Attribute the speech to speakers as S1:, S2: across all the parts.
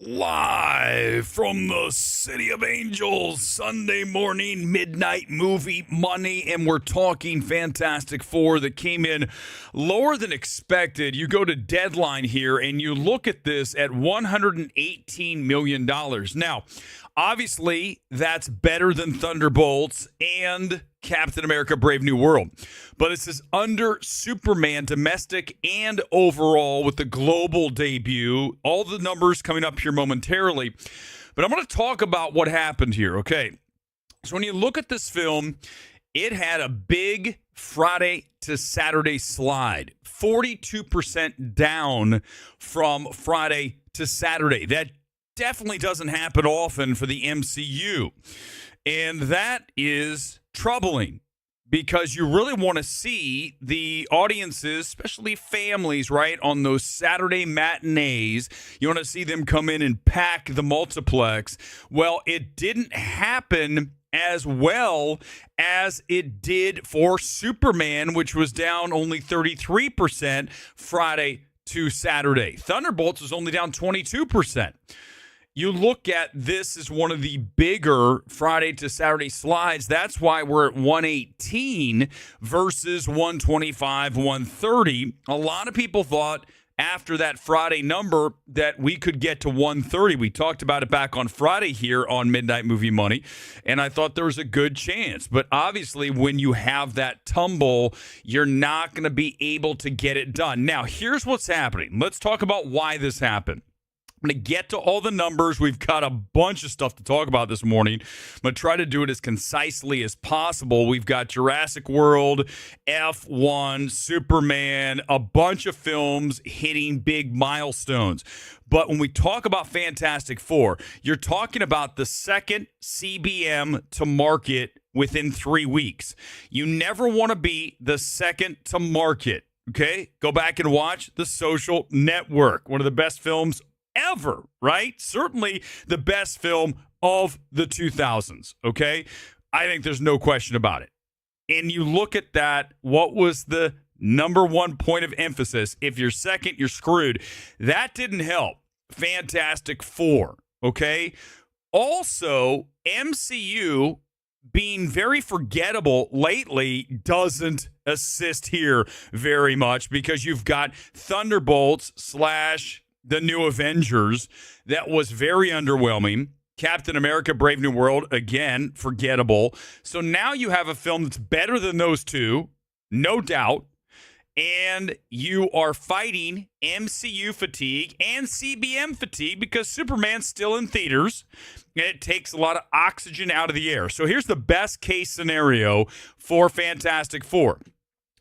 S1: Live from the City of Angels, Sunday morning, midnight movie money, and we're talking Fantastic Four that came in lower than expected. You go to Deadline here and you look at this at $118 million. Now, obviously, that's better than Thunderbolts and Captain America Brave New World. But this is under Superman, domestic and overall, with the global debut. All the numbers coming up here momentarily. But I'm going to talk about what happened here, okay? So when you look at this film, it had a big Friday to Saturday slide. 42% down from Friday to Saturday. That definitely doesn't happen often for the MCU. And that is troubling because you really want to see the audiences, especially families, right, on those Saturday matinees. You want to see them come in and pack the multiplex. Well, it didn't happen as well as it did for Superman, which was down only 33% Friday to Saturday. Thunderbolts was only down 22%. You look at this as one of the bigger Friday to Saturday slides. That's why we're at 118 versus 125, 130. A lot of people thought after that Friday number that we could get to 130. We talked about it back on Friday here on Midnight Movie Money, and I thought there was a good chance. But obviously, when you have that tumble, you're not going to be able to get it done. Now, here's what's happening. Let's talk about why this happened. I'm going to get to all the numbers. We've got a bunch of stuff to talk about this morning. I'm going to try to do it as concisely as possible. We've got Jurassic World, F1, Superman, a bunch of films hitting big milestones. But when we talk about Fantastic Four, you're talking about the second CBM to market within 3 weeks. You never want to be the second to market, okay? Go back and watch The Social Network, one of the best films ever, right? Certainly the best film of the 2000s, okay? I think there's no question about it. And you look at that, what was the number one point of emphasis? If you're second, you're screwed. That didn't help. Fantastic Four, okay? Also, MCU being very forgettable lately doesn't assist here very much because you've got Thunderbolts / the New Avengers. That was very underwhelming. Captain America, Brave New World, again, forgettable. So now you have a film that's better than those two, no doubt, and you are fighting MCU fatigue and CBM fatigue because Superman's still in theaters, and it takes a lot of oxygen out of the air. So here's the best case scenario for Fantastic Four.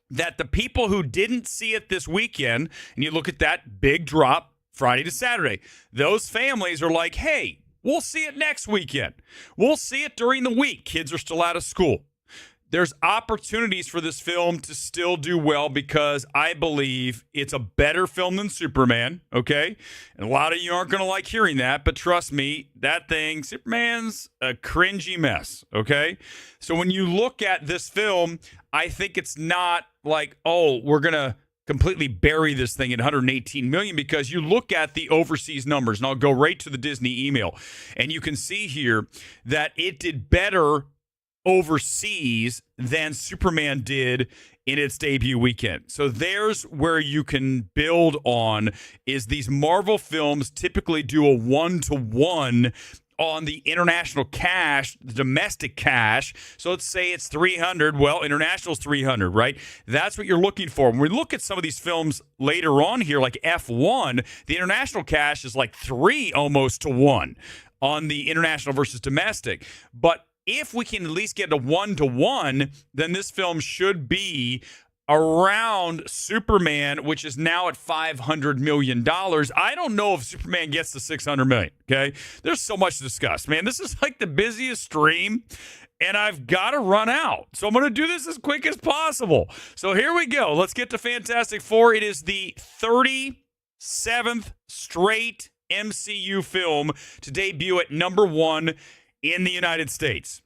S1: That the people who didn't see it this weekend, and you look at that big drop, Friday to Saturday, those families are like, hey, we'll see it next weekend. We'll see it during the week. Kids are still out of school. There's opportunities for this film to still do well because I believe it's a better film than Superman, okay? And a lot of you aren't going to like hearing that, but trust me, that thing, Superman's a cringy mess, okay? So when you look at this film, I think it's not like, oh, we're going to completely bury this thing at 118 million because you look at the overseas numbers, and I'll go right to the Disney email, and you can see here that it did better overseas than Superman did in its debut weekend. So there's where you can build on is these Marvel films typically do a 1-to-1 on the international cash, the domestic cash. So let's say it's 300. Well, international's 300, right? That's what you're looking for. When we look at some of these films later on here, like F1, the international cash is like 3 almost to 1 on the international versus domestic. But if we can at least get a 1-to-1, then this film should be around Superman, which is now at $500 million. I don't know if Superman gets to $600 million, okay? There's so much to discuss. Man, this is like the busiest stream, and I've got to run out. So I'm going to do this as quick as possible. So here we go. Let's get to Fantastic Four. It is the 37th straight MCU film to debut at number 1 in the United States.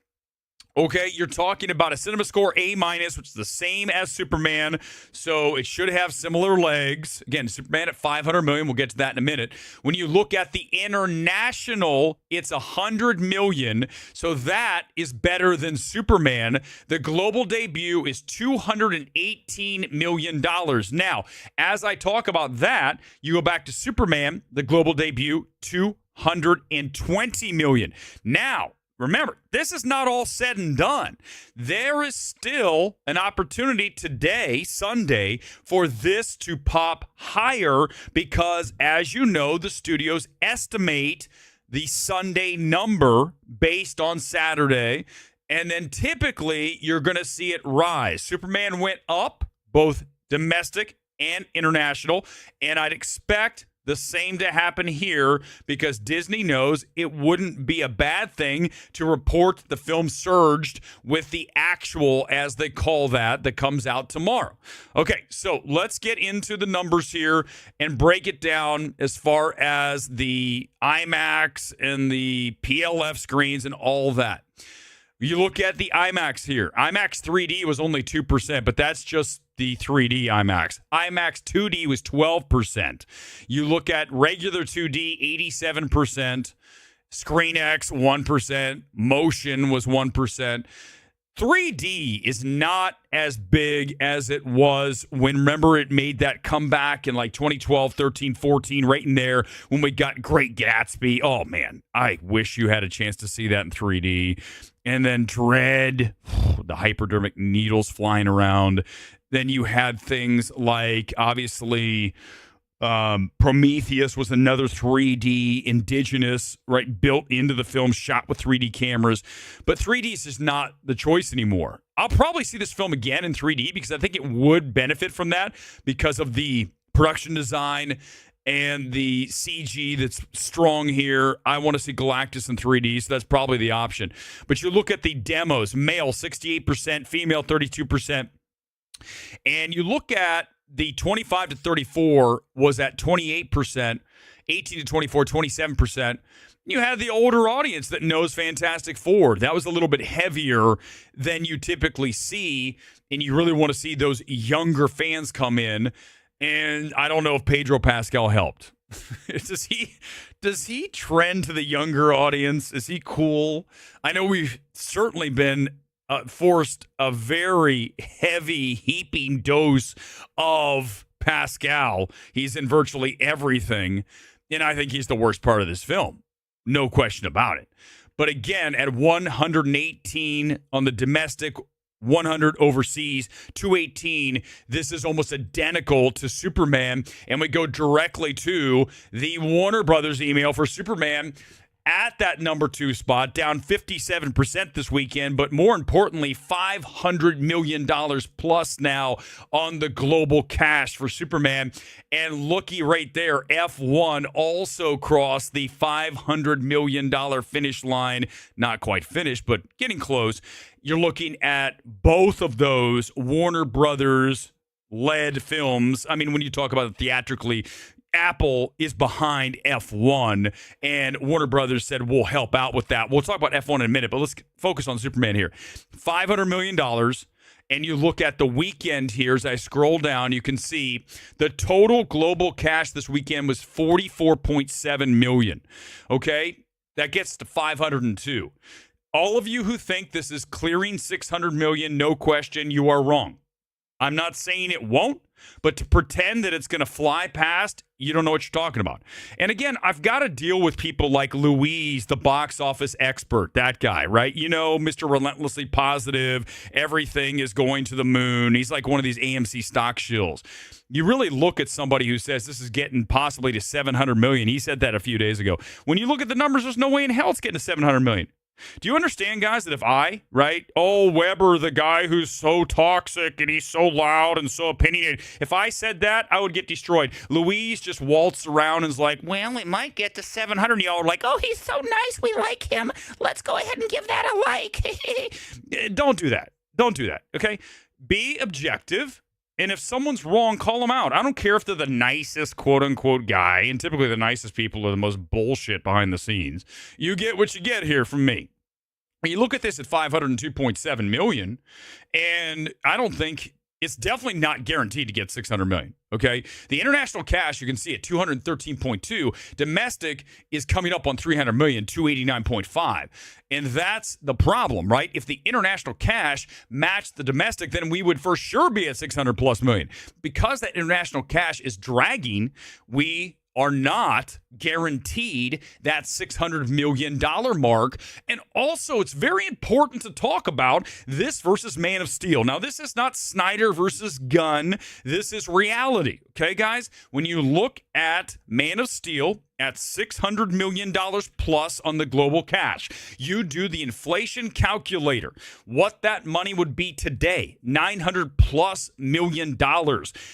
S1: Okay, you're talking about a cinema score A-, which is the same as Superman, so it should have similar legs. Again, Superman at 500 million. We'll get to that in a minute. When you look at the international, it's 100 million, so that is better than Superman. The global debut is $218 million. Now, as I talk about that, you go back to Superman, the global debut, $220 million. Now, remember, this is not all said and done. There is still an opportunity today, Sunday, for this to pop higher because, as you know, the studios estimate the Sunday number based on Saturday, and then typically you're going to see it rise. Superman went up, both domestic and international, and I'd expect the same to happen here because Disney knows it wouldn't be a bad thing to report the film surged with the actual, as they call that comes out tomorrow. Okay, so let's get into the numbers here and break it down as far as the IMAX and the PLF screens and all that. You look at the IMAX here. IMAX 3D was only 2%, but that's just the 3D IMAX. IMAX 2D was 12%. You look at regular 2D, 87%. ScreenX, 1%. Motion was 1%. 3D is not as big as it was when, remember, it made that comeback in like 2012, 13, 14, right in there when we got Great Gatsby. Oh, man, I wish you had a chance to see that in 3D. And then Dread, the hypodermic needles flying around. Then you had things like, obviously, Prometheus was another 3D indigenous, right, built into the film, shot with 3D cameras. But 3D is just not the choice anymore. I'll probably see this film again in 3D because I think it would benefit from that because of the production design and the CG that's strong here. I want to see Galactus in 3D, so that's probably the option. But you look at the demos, male 68%, female 32%. And you look at the 25 to 34 was at 28%, 18 to 24, 27%. You had the older audience that knows Fantastic Four. That was a little bit heavier than you typically see, and you really want to see those younger fans come in. And I don't know if Pedro Pascal helped. Does he trend to the younger audience? Is he cool? I know we've certainly been forced a very heavy heaping dose of Pascal. He's in virtually everything, and I think he's the worst part of this film. No question about it. But again, at 118 on the domestic, 100 overseas, 218, this is almost identical to Superman. And we go directly to the Warner Brothers email for Superman at that number 2 spot, down 57% this weekend, but more importantly, $500 million plus now on the global cash for Superman. And looky right there, F1 also crossed the $500 million finish line. Not quite finished, but getting close. You're looking at both of those Warner Brothers led films. I mean, when you talk about it theatrically, Apple is behind F1, and Warner Brothers said, we'll help out with that. We'll talk about F1 in a minute, but let's focus on Superman here. $500 million, and you look at the weekend here. As I scroll down, you can see the total global cash this weekend was $44.7 million. Okay? That gets to 502. All of you who think this is clearing $600 million, no question, you are wrong. I'm not saying it won't, but to pretend that it's going to fly past, you don't know what you're talking about. And again, I've got to deal with people like Louise, the box office expert, that guy, right? You know, Mr. Relentlessly Positive, everything is going to the moon. He's like one of these AMC stock shills. You really look at somebody who says this is getting possibly to 700 million. He said that a few days ago. When you look at the numbers, there's no way in hell it's getting to 700 million. Do you understand, guys, that if Weber, the guy who's so toxic and he's so loud and so opinionated, if I said that, I would get destroyed. Louise just waltzed around and is like, well, it might get to 700. And y'all are like, oh, he's so nice. We like him. Let's go ahead and give that a like. Don't do that. Don't do that, okay? Be objective. And if someone's wrong, call them out. I don't care if they're the nicest, quote-unquote, guy, and typically the nicest people are the most bullshit behind the scenes. You get what you get here from me. You look at this at 502.7 million, and I don't think it's definitely not guaranteed to get 600 million. Okay, the international cash you can see at 213.2. Domestic is coming up on 300 million, 289.5, and that's the problem, right? If the international cash matched the domestic, then we would for sure be at 600 plus million. Because that international cash is dragging, we are not guaranteed that $600 million mark. And also, it's very important to talk about this versus Man of Steel. Now, this is not Snyder versus Gunn. This is reality. Okay, guys? When you look at Man of Steel at $600 million plus on the global cash, you do the inflation calculator, what that money would be today, $900 plus million.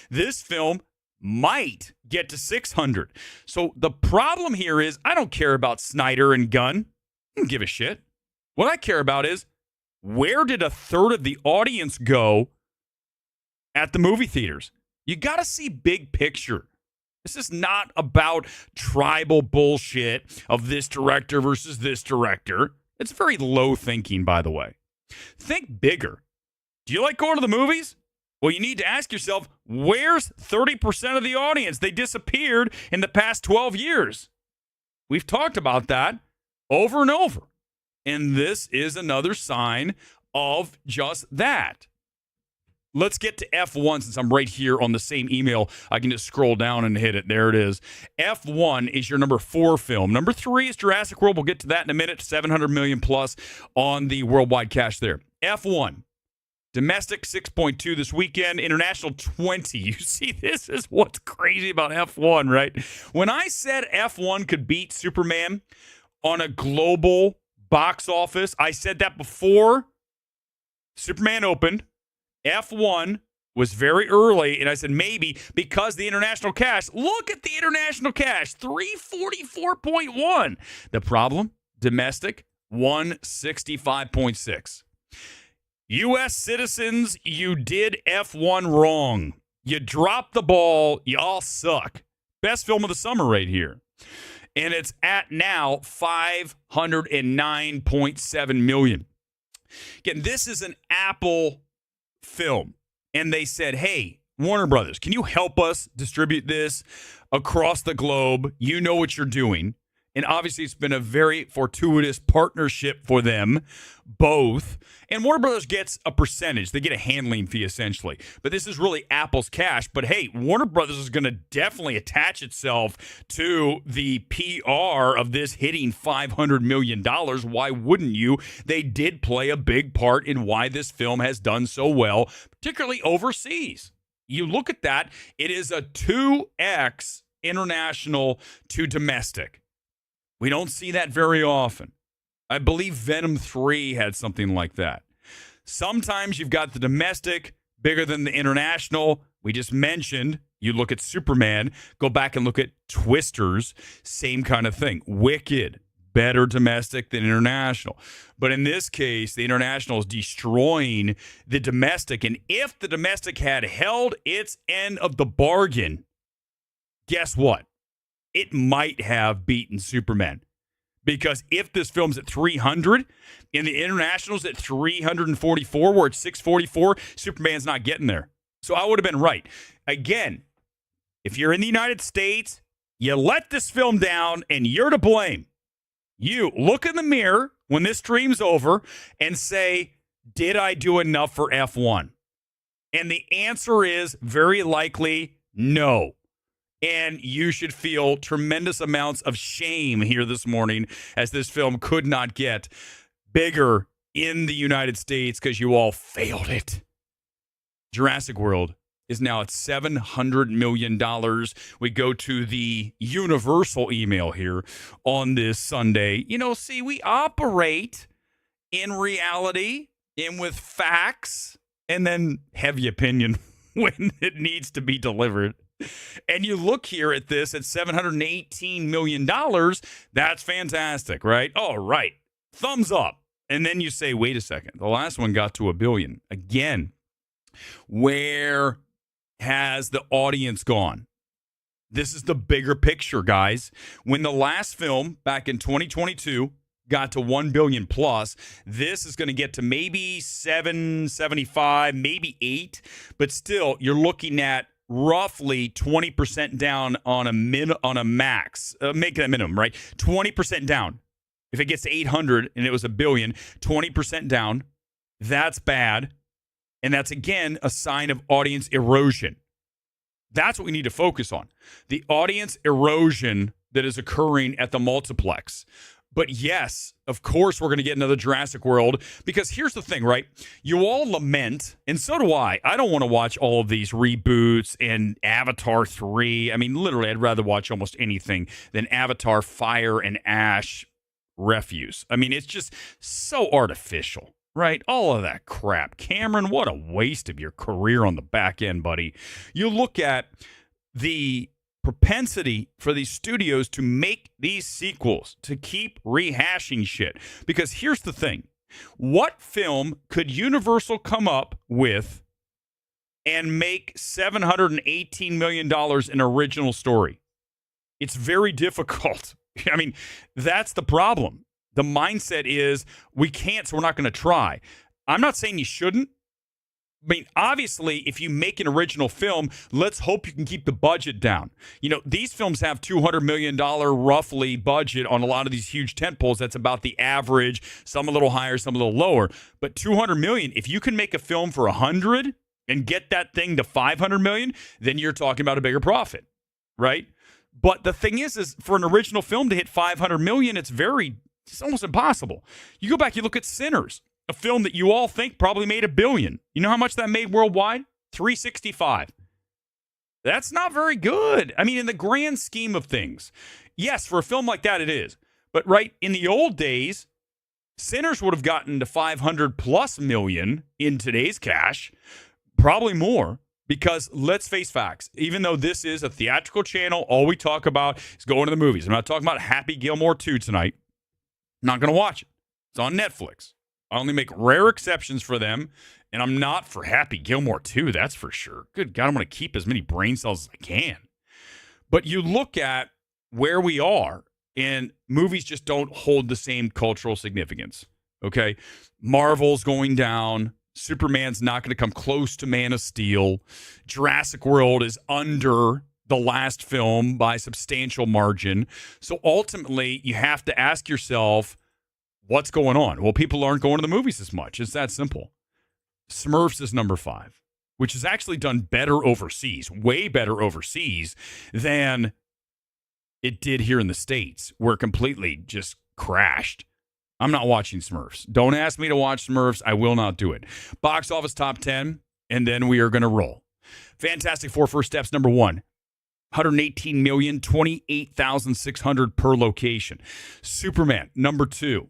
S1: This film might get to 600. So the problem here is I don't care about Snyder and Gunn. I don't give a shit. What I care about is where did a third of the audience go at the movie theaters? You got to see big picture. This is not about tribal bullshit of this director versus this director. It's very low thinking, by the way. Think bigger. Do you like going to the movies? Well, you need to ask yourself, where's 30% of the audience? They disappeared in the past 12 years. We've talked about that over and over. And this is another sign of just that. Let's get to F1 since I'm right here on the same email. I can just scroll down and hit it. There it is. F1 is your number 4 film. Number 3 is Jurassic World. We'll get to that in a minute. 700 million plus on the worldwide cash there. F1. Domestic 6.2 this weekend, international 20. You see, this is what's crazy about F1, right? When I said F1 could beat Superman on a global box office, I said that before Superman opened. F1 was very early, and I said maybe because the international cash. Look at the international cash, 344.1. The problem, domestic, 165.6. U.S. citizens, you did F1 wrong. You dropped the ball. You all suck. Best film of the summer right here. And it's at now 509.7 million. Again, this is an Apple film. And they said, hey, Warner Brothers, can you help us distribute this across the globe? You know what you're doing. And obviously, it's been a very fortuitous partnership for them both. And Warner Brothers gets a percentage. They get a handling fee, essentially. But this is really Apple's cash. But hey, Warner Brothers is going to definitely attach itself to the PR of this hitting $500 million. Why wouldn't you? They did play a big part in why this film has done so well, particularly overseas. You look at that, it is a 2x international to domestic. We don't see that very often. I believe Venom 3 had something like that. Sometimes you've got the domestic bigger than the international. We just mentioned, you look at Superman, go back and look at Twisters, same kind of thing. Wicked, better domestic than international. But in this case, the international is destroying the domestic. And if the domestic had held its end of the bargain, guess what? It might have beaten Superman. Because if this film's at 300 and the international's at 344, where it's 644, Superman's not getting there. So I would have been right. Again, if you're in the United States, you let this film down and you're to blame. You look in the mirror when this stream's over and say, did I do enough for F1? And the answer is very likely no. And you should feel tremendous amounts of shame here this morning as this film could not get bigger in the United States because you all failed it. Jurassic World is now at $700 million. We go to the universal email here on this Sunday. You know, see, we operate in reality and with facts and then heavy opinion when it needs to be delivered. And you look here at this at $718 million. That's fantastic, right? All right. Thumbs up. And then you say, wait a second. The last one got to $1 billion. Again, where has the audience gone? This is the bigger picture, guys. When the last film back in 2022 got to 1 billion plus. This is going to get to maybe 775, maybe 8, but still you're looking at roughly 20% down on a max. Make that minimum, right? 20% down. If it gets to 800 and it was a billion, 20% down. That's bad. And that's, again, a sign of audience erosion. That's what we need to focus on. The audience erosion that is occurring at the multiplex. But yes, of course, we're going to get another Jurassic World, because here's the thing, right? You all lament, and so do I. I don't want to watch all of these reboots and Avatar 3. I mean, literally, I'd rather watch almost anything than Avatar Fire and Ash refuse. I mean, it's just so artificial, right? All of that crap. Cameron, what a waste of your career on the back end, buddy. You look at the propensity for these studios to make these sequels, to keep rehashing shit. Because here's the thing. What film could Universal come up with and make $718 million in original story? It's very difficult. I mean, that's the problem. The mindset is we can't, so we're not going to try. I'm not saying you shouldn't. I mean, obviously, if you make an original film, let's hope you can keep the budget down. You know, these films have $200 million roughly budget on a lot of these huge tentpoles. That's about the average, some a little higher, some a little lower. But $200 million, if you can make a film for $100 and get that thing to $500 million, then you're talking about a bigger profit, right? But the thing is for an original film to hit $500 million, it's almost impossible. You go back, you look at Sinners. A film that you all think probably made $1 billion. You know how much that made worldwide? $365. That's not very good. I mean, in the grand scheme of things. Yes, for a film like that, it is. But right in the old days, Sinners would have gotten to 500 plus million in today's cash. Probably more. Because let's face facts. Even though this is a theatrical channel, all we talk about is going to the movies. I'm not talking about Happy Gilmore 2 tonight. I'm not going to watch it. It's on Netflix. I only make rare exceptions for them, and I'm not for Happy Gilmore 2, that's for sure. Good God, I'm going to keep as many brain cells as I can. But you look at where we are, and movies just don't hold the same cultural significance, okay? Marvel's going down. Superman's not going to come close to Man of Steel. Jurassic World is under the last film by a substantial margin. So ultimately, you have to ask yourself, what's going on? Well, people aren't going to the movies as much. It's that simple. Smurfs is number 5, which has actually done better overseas, way better overseas than it did here in the States, where it completely just crashed. I'm not watching Smurfs. Don't ask me to watch Smurfs. I will not do it. Box office top 10, and then we are going to roll. Fantastic Four first steps, number 1. 118 million, 28,600 per location. Superman, number 2.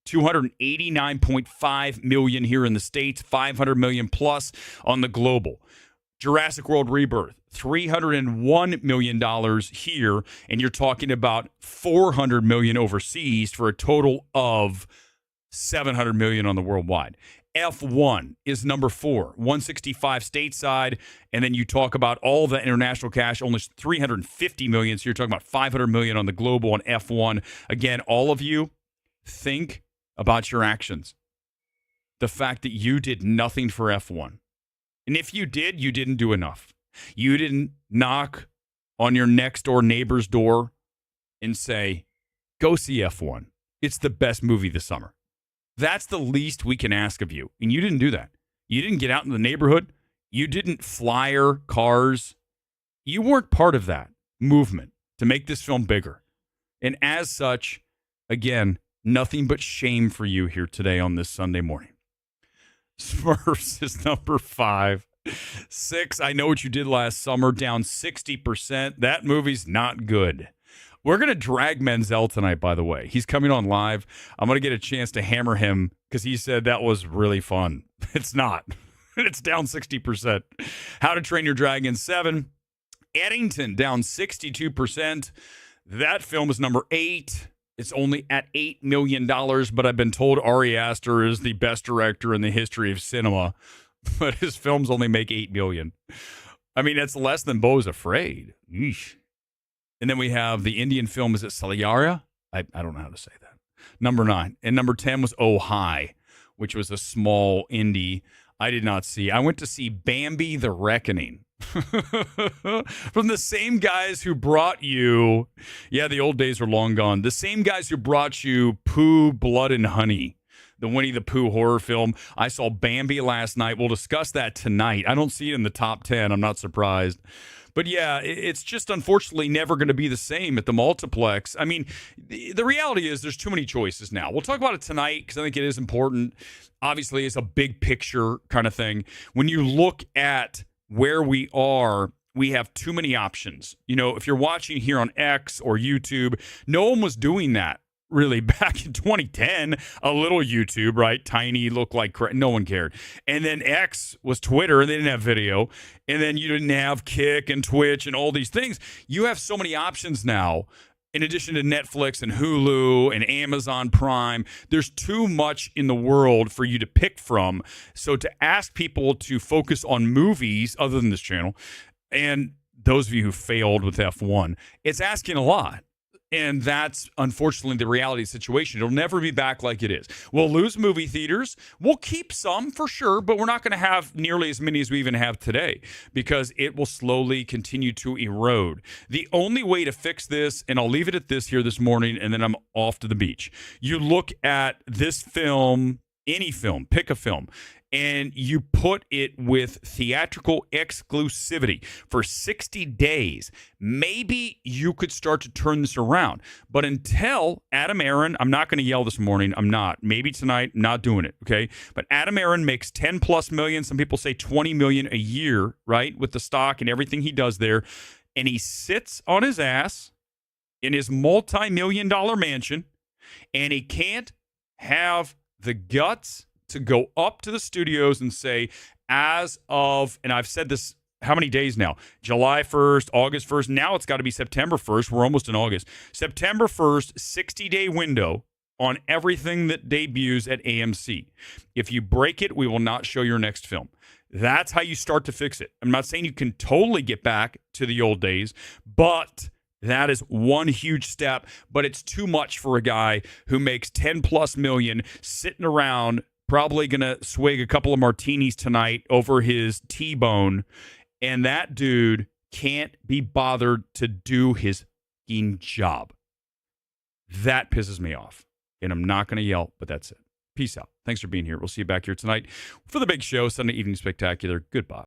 S1: 289.5 million here in the States, 500 million plus on the global. Jurassic World Rebirth, $301 million here, and you're talking about 400 million overseas for a total of 700 million on the worldwide. F1 is number 4, 165 stateside, and then you talk about all the international cash, only 350 million, so you're talking about 500 million on the global on F1. Again, all of you, think about your actions. The fact that you did nothing for F1. And if you did, you didn't do enough. You didn't knock on your next door neighbor's door and say, go see F1. It's the best movie this summer. That's the least we can ask of you. And you didn't do that. You didn't get out in the neighborhood. You didn't flyer cars. You weren't part of that movement to make this film bigger. And as such, again, nothing but shame for you here today on this Sunday morning. Smurfs is number 5. 6, I Know What You Did Last Summer, down 60%. That movie's not good. We're going to drag Menzel tonight, by the way. He's coming on live. I'm going to get a chance to hammer him because he said that was really fun. It's not. It's down 60%. How to Train Your Dragon, 7. Eddington, down 62%. That film is number 8. It's only at $8 million, but I've been told Ari Aster is the best director in the history of cinema, but his films only make $8 million. I mean, that's less than Beau's Afraid. Yeesh. And then we have the Indian film, is it Salaria? I don't know how to say that. Number 9. And number 10 was Oh Hi, which was a small indie I did not see. I went to see Bambi the Reckoning. From the same guys who brought you, yeah, the old days are long gone. The same guys who brought you Pooh, Blood and Honey, the Winnie the Pooh horror film. I saw Bambi last night. We'll discuss that tonight. I don't see it in the top 10. I'm not surprised. But yeah, it's just unfortunately never going to be the same at the multiplex. I mean, the reality is there's too many choices now. We'll talk about it tonight because I think it is important. Obviously, it's a big picture kind of thing. When you look at where we are, we have too many options. You know, if you're watching here on X or YouTube, no one was doing that really back in 2010. A little YouTube, right? Tiny, looked like no one cared. And then X was Twitter, and they didn't have video. And then you didn't have Kick and Twitch and all these things. You have so many options now. In addition to Netflix and Hulu and Amazon Prime, there's too much in the world for you to pick from. So to ask people to focus on movies other than this channel, and those of you who failed with F1, it's asking a lot. And that's unfortunately the reality of the situation. It'll never be back like it is. We'll lose movie theaters. We'll keep some for sure, but we're not going to have nearly as many as we even have today because it will slowly continue to erode. The only way to fix this, and I'll leave it at this here this morning, and then I'm off to the beach. You look at this film, any film, pick a film, and you put it with theatrical exclusivity for 60 days. Maybe you could start to turn this around. But until Adam Aaron, I'm not going to yell this morning. I'm not. Maybe tonight, not doing it, okay? But Adam Aaron makes 10 plus million. Some people say 20 million a year, right? With the stock and everything he does there. And he sits on his ass in his multi-million-dollar mansion, and he can't have the guts to go up to the studios and say, as of, and I've said this how many days now? July 1st, August 1st. Now it's got to be September 1st. We're almost in August. September 1st, 60-day window on everything that debuts at AMC. If you break it, we will not show your next film. That's how you start to fix it. I'm not saying you can totally get back to the old days, but that is one huge step. But it's too much for a guy who makes 10 plus million sitting around, probably going to swig a couple of martinis tonight over his T-bone, and that dude can't be bothered to do his fucking job. That pisses me off, and I'm not going to yell, but that's it. Peace out. Thanks for being here. We'll see you back here tonight for the big show, Sunday Evening Spectacular. Goodbye.